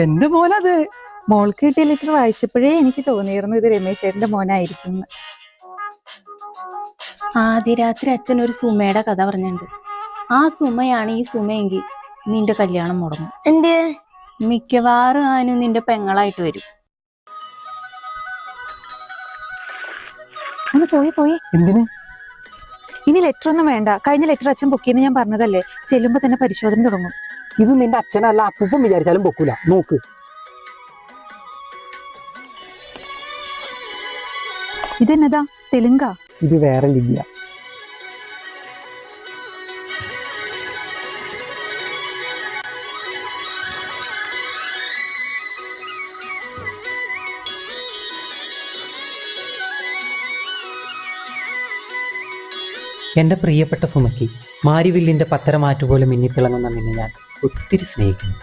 എന്റെ മോനത്. മോൾക്ക് കിട്ടിയ ലെറ്റർ വായിച്ചപ്പോഴേ എനിക്ക് തോന്നിയിരുന്നു ഇത് രമേശ് ചേട്ടന്റെ മോനായിരിക്കും. ആദ്യ രാത്രി അച്ഛൻ ഒരു സുമയുടെ കഥ പറഞ്ഞിട്ടുണ്ട്. ആ സുമയാണ് ഈ സുമയെങ്കിൽ നിന്റെ കല്യാണം മുടങ്ങും. എന്തേ? മിക്കവാറും ആനും നിന്റെ പെങ്ങളായിട്ട് വരും. ഒന്ന് പോയി. എന്തിന്? ഇനി ലെറ്റർ ഒന്നും വേണ്ട. കഴിഞ്ഞ ലെറ്റർ അച്ഛൻ പൊക്കിയെന്ന് ഞാൻ പറഞ്ഞതല്ലേ. ചെല്ലുമ്പോ തന്നെ പരിശോധന തുടങ്ങും. ഇത് നിന്റെ അച്ഛനല്ല, അപ്പൂപ്പൻ വിചാരിച്ചാലും പൊക്കൂല. നോക്ക്. ഇതെന്നതാ? തെലുങ്കാ? ഇത് വേറെ ലിപിയ. എന്റെ പ്രിയപ്പെട്ട സുമയ്ക്ക്, മാരിവില്ലിന്റെ പത്തരമാറ്റുപോലെ മിന്നിത്തിളങ്ങുന്ന നിന്നെ ഞാൻ ഒത്തിരി സ്നേഹിക്കുന്നു.